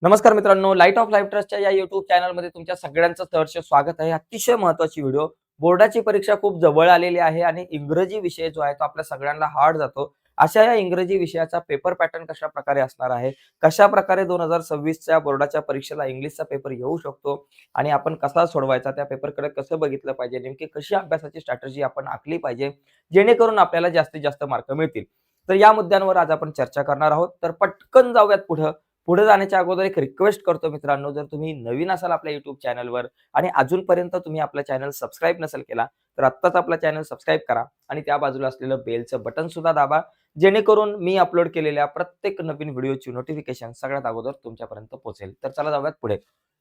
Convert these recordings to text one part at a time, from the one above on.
नमस्कार मित्रांनो, light of life ट्रस्टच्या या YouTube चॅनलमध्ये तुमच्या सगळ्यांचं सहर्ष स्वागत आहे. अतिशय महत्त्वाची व्हिडिओ. बोर्डाची परीक्षा खूप जवळ आलेली आहे आणि इंग्रजी विषय जो आहे तो आपल्या सगळ्यांना हार्ड जातो. अशा या इंग्रजी विषयाचा पेपर पॅटर्न कशाप्रकारे असणार आहे? कशाप्रकारे 2026च्या बोर्डाच्या परीक्षेला इंग्लिशचा पेपर येऊ शकतो आणि आपण कसा सोडवायचा? त्या पेपरकडे कसं बघितलं पाहिजे? नेमकी कशी अभ्यासाची स्ट्रॅटेजी आपण आखली पाहिजे, जेणेकरून आपल्याला जास्तीत जास्त मार्क मिळतील. तर या मुद्द्यांवर आज आपण चर्चा करणार आहोत. तर पटकन जाऊयात पुढं. पुढे जाण्याच्या अगोदर एक रिक्वेस्ट करतो मित्रांनो, जर तुम्ही नवीन असाल आपल्या YouTube चॅनलवर आणि अजूनपर्यंत तुम्ही आपला चॅनल सबस्क्राईब नसेल केला, तर आत्ताच आपला चॅनल सबस्क्राईब करा आणि त्या बाजूला असलेलं बेलचं बटन सुद्धा दाबा, जेणेकरून मी अपलोड केलेल्या प्रत्येक नवीन व्हिडिओची नोटिफिकेशन सगळ्यात अगोदर तुमच्यापर्यंत पोहोचेल. तर चला जाऊयात पुढे.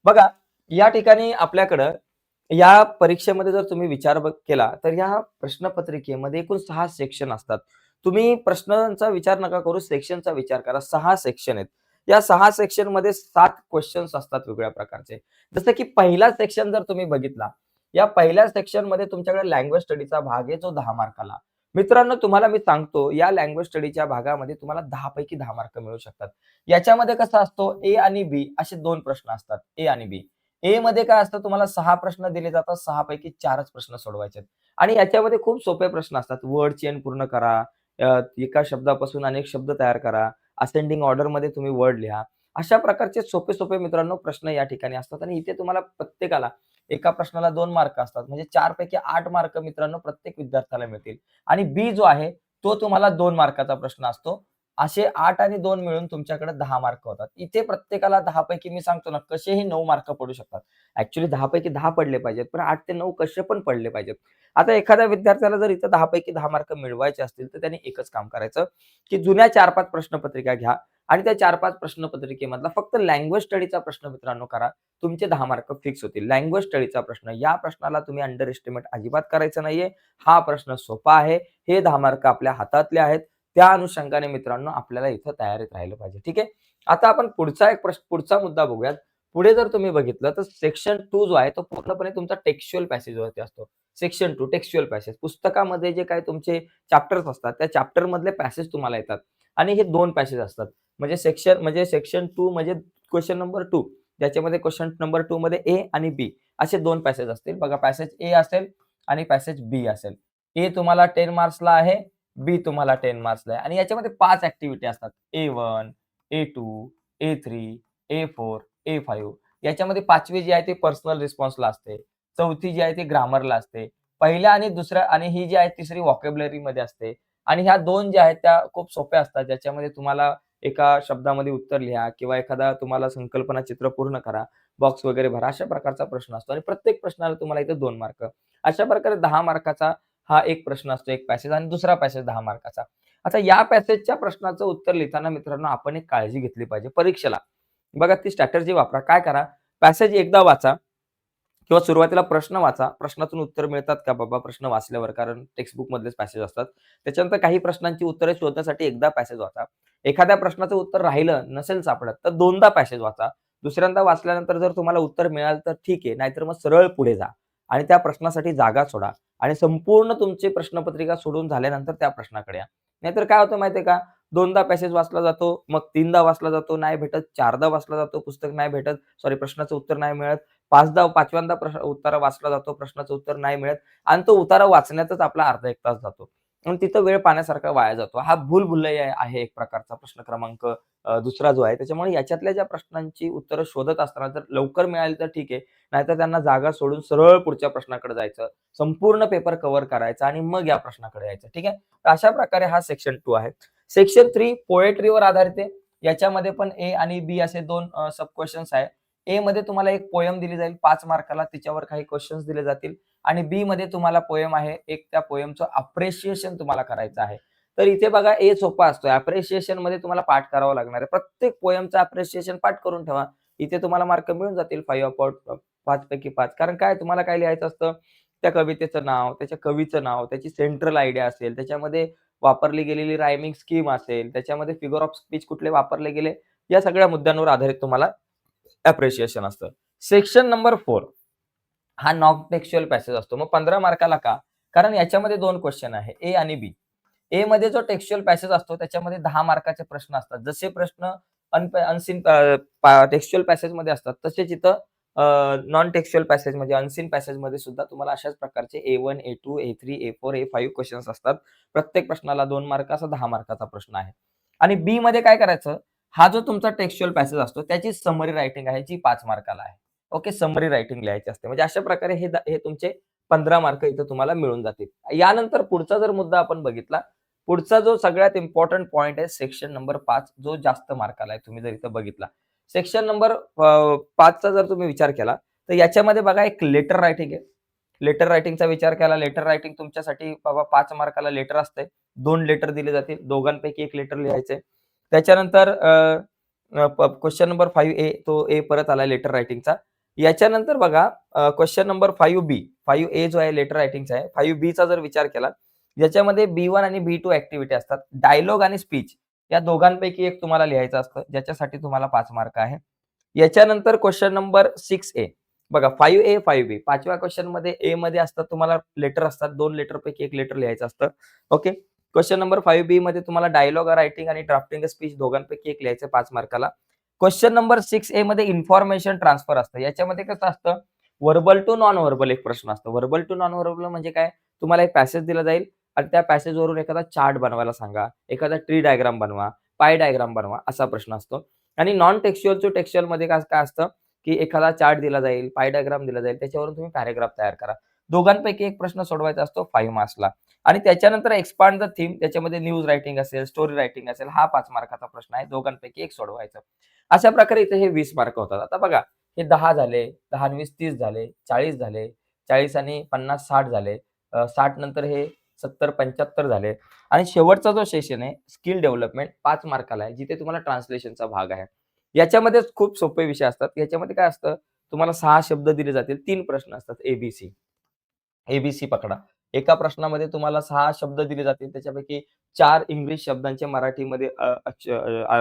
बघा, या ठिकाणी आपल्याकडं या परीक्षेमध्ये जर तुम्ही केला, तर या प्रश्नपत्रिकेमध्ये एकूण 6 सेक्शन असतात. तुम्ही प्रश्नांचा विचार नका करू, सेक्शनचा विचार करा. 6 सेक्शन आहेत. या 6 सेक्शनमध्ये 7 क्वेश्चन्स असतात वेगवेगळ्या प्रकारचे. जसं की पहिला सेक्शन जर तुम्ही बघितला, या पहिल्या सेक्शनमध्ये तुमच्याकडे लँग्वेज स्टडीचा भाग आहे जो 10 मार्काला. मित्रांनो, तुम्हाला मी सांगतो, या लँग्वेज स्टडीच्या भागामध्ये तुम्हाला 10 पैकी 10 मार्क मिळू शकतात. याच्यामध्ये कसा असतो, ए आणि बी असे 2 प्रश्न असतात, ए आणि बी. ए मध्ये काय असतं, तुम्हाला 6 प्रश्न दिले जातात, 6 पैकी 4च प्रश्न सोडवायचे आहेत. आणि याच्यामध्ये खूप सोपे प्रश्न असतात. वर्ड चेन पूर्ण करा, एका शब्दापासून अनेक शब्द तयार करा, असेंडिंग ऑर्डरमध्ये तुम्ही वर्ड लिहा. अशा प्रकारचे सोपे-सोपे मित्रांनो प्रश्न या ठिकाणी असतात आणि इथे तुम्हाला प्रत्येकाला एका प्रश्नाला 2 मार्क असतात. म्हणजे 4 पैकी 8 मार्क मित्रांनो प्रत्येक विद्यार्थ्याला मिळतील. आणि बी जो आहे तो तुम्हाला 2 मार्काचा प्रश्न असतो. असे 8 आणि 2 मिळून तुमच्याकडे 10 मार्क होतात. इथे प्रत्येकाला 10 पैकी मी सांगतो ना, कसेही 9 मार्क पडू शकतात. ॲक्चुअली 10 पैकी 10 पडले पाहिजेत, पण 8 ते 9 कसे पण पडले पाहिजेत. आता एखाद्या विद्यार्थ्याला जर इथं 10 पैकी 10 मार्क मिळवायचे असतील, तर त्याने एकच काम करायचं, की जुन्या 4-5 प्रश्नपत्रिका घ्या आणि त्या 4-5 प्रश्नपत्रिकेमधला फक्त लँग्वेज स्टडीचा प्रश्न मित्रांनो करा. तुमचे 10 मार्क फिक्स होतील. लँग्वेज स्टडीचा प्रश्न, या प्रश्नाला तुम्ही अंडर एस्टिमेट अजिबात करायचं नाहीये. हा प्रश्न सोपा आहे. हे 10 मार्क आपल्या हातातले आहेत. त्या अनुषंगाने मित्रांनो आपल्याला इथं तयारीत राहिलं पाहिजे. ठीक आहे. आता आपण पुढचा मुद्दा बघूयात. पुढे जर तुम्ही बघितलं तर सेक्शन 2 जो आहे तो पूर्णपणे तुमचा टेक्स्च्युअल पॅसेजवरती असतो. Section 2 textual passage. पुस्तकामध्ये जे काही तुमचे चॅप्टर्स असतात, त्या चॅप्टर मधले पॅसेज तुम्हाला येतात आणि हे 2 पॅसेज असतात. सेक्शन 2 म्हणजे क्वेशन नंबर 2. ज्याच्यामध्ये क्वेशन नंबर 2 मध्ये ए आणि बी असे 2 पॅसेज असतील. बघा, पॅसेज ए असेल आणि पॅसेज बी असेल. ए तुम्हाला 10 मार्क्सला आहे, बी तुम्हाला 10 मार्क्सला आहे आणि याच्यामध्ये 5 ॲक्टिव्हिटी असतात. A1, A2, A3, A4, A5. याच्यामध्ये 5वी जी आहे ती पर्सनल रिस्पॉन्सला असते. 4थी जी आहे ती ग्रामरला असते. पहिल्या आणि दुसऱ्या आणि ही जी आहे तिसरी व्होकॅब्युलरीमध्ये असते आणि ह्या 2 ज्या आहेत त्या खूप सोप्या असतात. ज्याच्यामध्ये तुम्हाला एका शब्दामध्ये उत्तर लिहा किंवा एखादा तुम्हाला संकल्पना चित्र पूर्ण करा, बॉक्स वगैरे भरा, अशा प्रकारचा प्रश्न असतो आणि प्रत्येक प्रश्नाला तुम्हाला इथे 2 मार्क. अशा प्रकारे 10 मार्काचा हा एक प्रश्न असतो, एक पॅसेज आणि दुसरा पॅसेज 10 मार्काचा. आता या पॅसेजच्या प्रश्नाचं उत्तर लिहिताना मित्रांनो आपण एक काळजी घेतली पाहिजे परीक्षेला. बघा, ती स्ट्रॅटेजी वापरा. काय करा, पॅसेज एकदा वाचा किंवा सुरुवातीला प्रश्न वाचा. प्रश्नातून उत्तर मिळतात का बाबा प्रश्न वाचल्यावर? कारण टेक्स्ट बुकमधलेच पॅसेज असतात. त्याच्यानंतर काही प्रश्नांची उत्तरे शोधण्यासाठी एकदा पॅसेज वाचा. एखाद्या प्रश्नाचं उत्तर राहिलं नसेल सापडत, तर 2दा पॅसेज वाचा. दुसऱ्यांदा वाचल्यानंतर जर तुम्हाला उत्तर मिळालं तर ठीक आहे, नाहीतर मग सरळ पुढे जा आणि त्या प्रश्नासाठी जागा सोडा आणि संपूर्ण तुमची प्रश्नपत्रिका सोडून झाल्यानंतर त्या प्रश्नाकडे या. नाहीतर काय होतं माहिती का? 2दा पॅसेज वाचला जातो, मग 3दा वाचला जातो, नाही भेटत. 4दा वाचला जातो, पुस्तक नाही भेटत. सॉरी, प्रश्नाचं उत्तर नाही मिळत. 5व्यांदा उतारा वाचला जातो, प्रश्नाचं उत्तर नाही मिळत आणि तो उतारा वाचण्यातच आपला अर्धा 1 तास जातो. आणि तिथं वेळ पाण्यासारखा वाया जातो. हा भूलभुलैया आहे एक प्रकारचा प्रश्न क्रमांक दुसरा जो आहे. त्याच्यामुळे याच्यातल्या ज्या प्रश्नांची उत्तरं शोधत असताना जर लवकर मिळाली तर ठीक आहे. नाहीतर त्यांना जागा सोडून सरळ पुढच्या प्रश्नाकडे जायचं. संपूर्ण पेपर कव्हर करायचा आणि मग या प्रश्नाकडे यायचं. ठीक आहे. तर अशा प्रकारे हा सेक्शन 2 आहे. सेक्शन 3 पोएट्रीवर आधारित आहे. याच्यामध्ये पण ए आणि बी असे 2 सब क्वेशन्स आहेत. ए मध्ये तुम्हाला एक पोएम दिली जाईल 5 मार्काला, तिच्यावर काही क्वेशन्स दिले जातील आणि बी मध्ये तुम्हाला पोएम आहे, एक त्या पोएमचं अप्रिशिएशन तुम्हाला करायचं आहे. तर इथे बघा, ए सोपा असतो. अप्रिशिएशन मध्ये तुम्हाला पाठ करावं लागणार आहे. प्रत्येक पोएमचं अप्रिशिएशन पाठ करून ठेवा. इथे तुम्हाला मार्क मिळून जातील 5 पैकी 5. कारण काय तुम्हाला काय लिहायचं असतं, त्या कवितेचं नाव, त्याच्या कवीचं नाव, त्याची सेंट्रल आयडिया असेल, त्याच्यामध्ये वापरली गेलेली रायमिंग स्कीम असेल, त्याच्यामध्ये फिगर ऑफ स्पीच कुठले वापरले गेले, या सगळ्या मुद्द्यांवर आधारित तुम्हाला अप्रिशिएशन असतं. सेक्शन नंबर 4 हा नॉन टेक्स्च्युअल पॅसेज असतो. मग 15 मार्काला का? कारण याच्यामध्ये 2 क्वेश्चन आहे, ए आणि बी. ए मध्ये जो टेक्स्च्युअल पॅसेज असतो त्याच्यामध्ये 10 मार्काचे प्रश्न असतात. जसे प्रश्न अनसीन टेक्स्च्युअल पॅसेजमध्ये असतात, तसेच इथं नॉन टेक्स्च्युअल पॅसेज म्हणजे अनसीन पॅसेजमध्ये सुद्धा तुम्हाला अशाच प्रकारचे A1, A2, A3, A4, A5 questions असतात. प्रत्येक प्रश्नाला 2 मार्काचा 10 मार्काचा प्रश्न आहे. आणि बीमध्ये काय करायचं, हा जो तुमचा टेक्स्च्युअल पॅसेज असतो त्याची समरी रायटिंग आहे जी 5 मार्काला आहे. ओके, समरी रायटिंग लिहायची असते. म्हणजे अशा प्रकारे हे तुमचे 15 मार्क इथं तुम्हाला मिळून जातील. यानंतर पुढचा जर मुद्दा आपण बघितला, पुढचा जो सगळ्यात इम्पोर्टंट पॉइंट आहे सेक्शन नंबर 5 जो जास्त मार्काला आहे. तुम्ही जर इथं बघितला. सेक्शन नंबर 5चा जर तुम्ही विचार केला, तर याच्यामध्ये बघा एक लेटर रायटिंग आहे. लेटर रायटिंगचा विचार केला, लेटर रायटिंग तुमच्यासाठी बाबा 5 मार्काला लेटर असते. 2 लेटर दिले जातील. दोघांपैकी 1 लेटर लिहायचंय. त्याच्यानंतर क्वेशन नंबर 5A तो ए परत आला लेटर रायटिंगचा. याच्यानंतर बघा क्वेशन नंबर 5B, 5A जो आहे लेटर रायटिंगचा आहे. 5Bचा जर विचार केला, याच्यामध्ये B1 आणि B2 ॲक्टिव्हिटी असतात. डायलॉग आणि स्पीच या दोघांपैकी एक तुम्हाला लिहायचं असतं, ज्याच्यासाठी तुम्हाला 5 मार्क आहे. याच्यानंतर क्वेशन नंबर 6A बघा 5A, 5B 5व्या क्वेशनमध्ये ए मध्ये असतात तुम्हाला लेटर असतात. 2 लेटरपैकी 1 लेटर लिहायचं असतं. ओके. क्वेशन नंबर 5B मध्ये तुम्हाला डायलॉग रायटिंग आणि ड्राफ्टिंग स्पीच दोघांपैकी 1 लिहायचं 5 मार्काला. क्वेशन नंबर 6A मध्ये इन्फॉर्मेशन ट्रान्सफर असतं. याच्यामध्ये कसं असतं, व्हर्बल टू नॉन व्हर्बल एक प्रश्न असतो. व्हर्बल टू नॉन व्हर्बल म्हणजे काय? तुम्हाला एक पॅसेज दिला जाईल आणि त्या पॅसेजवरून एखादा चार्ट बनवायला सांगा, एखादा ट्री डायग्राम बनवा, पाय डायग्राम बनवा, असा प्रश्न असतो. आणि नॉन टेक्स्च्युअल टू टेक्स्च्युअलमध्ये काय असतं, की एखादा चार्ट दिला जाईल, पाय डायग्राम दिला जाईल, त्याच्यावरून तुम्ही पॅराग्राफ तयार करा. दोघांपैकी एक प्रश्न सोडवायचा असतो 5 मार्क्सला. आणि त्याच्यानंतर एक्सपांड द थीम त्याच्यामध्ये न्यूज रायटिंग असेल, स्टोरी रायटिंग असेल, हा 5 मार्काचा प्रश्न आहे. दोघांपैकी एक सोडवायचं. अशा प्रकारे इथे हे 20 मार्क होतात. आता बघा हे 10 झाले, 10 आणि 20 30 झाले, 40 झाले, 40 आणि 50 60 झाले, 60 नंतर हे 70 75 झाले आणि शेवटचा जो सेशन आहे स्किल डेव्हलपमेंट 5 मार्काला आहे, जिथे तुम्हाला ट्रान्सलेशनचा भाग आहे. याच्यामध्येच खूप सोपे विषय असतात. याच्यामध्ये काय असतं, तुम्हाला 6 शब्द दिले जातील, 3 प्रश्न असतात ए पकडा. एका प्रश्नामध्ये तुम्हाला 6 शब्द दिले जातील. त्याच्यापैकी 4 इंग्लिश शब्दांचे मराठीमध्ये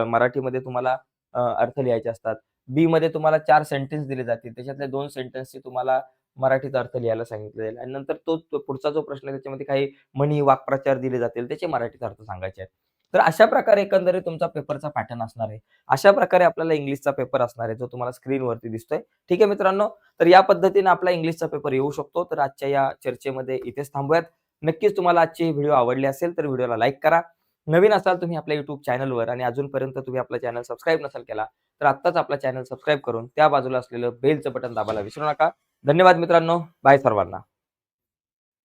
मराठीमध्ये तुम्हाला अर्थ लिहायचे असतात. बीमध्ये तुम्हाला 4 सेंटेन्स दिले जातील. त्याच्यातले 2 सेंटेन्सचे तुम्हाला मराठीत अर्थ लिहायला सांगितलं जाईल आणि नंतर तो पुढचा जो प्रश्न आहे त्याच्यामध्ये काही म्हणी, वाक्प्रचार दिले जातील. त्याचे मराठीत अर्थ सांगायचे आहेत. तर अशा प्रकारे एकंदरीत तुमचा पेपरचा पॅटर्न असणार आहे. अशा प्रकारे आपल्याला इंग्लिशचा पेपर असणार आहे, जो तुम्हाला स्क्रीनवरती दिसतोय. ठीक आहे मित्रांनो. तर या पद्धतीने आपला इंग्लिशचा पेपर येऊ शकतो. तर आजच्या या चर्चेमध्ये इथेच थांबूयात. नक्कीच तुम्हाला आजची व्हिडिओ आवडली असेल तर व्हिडिओला लाईक करा. नवीन असाल तुम्ही आपल्या YouTube चॅनलवर आणि अजूनपर्यंत तुम्ही आपला चॅनल सबस्क्राईब नसेल केला, तर आत्ताच आपला चॅनल सबस्क्राईब करून त्या बाजूला असलेलं बेलचं बटन दाबायला विसरू नका. धन्यवाद मित्रांनो. बाय सर्वांना.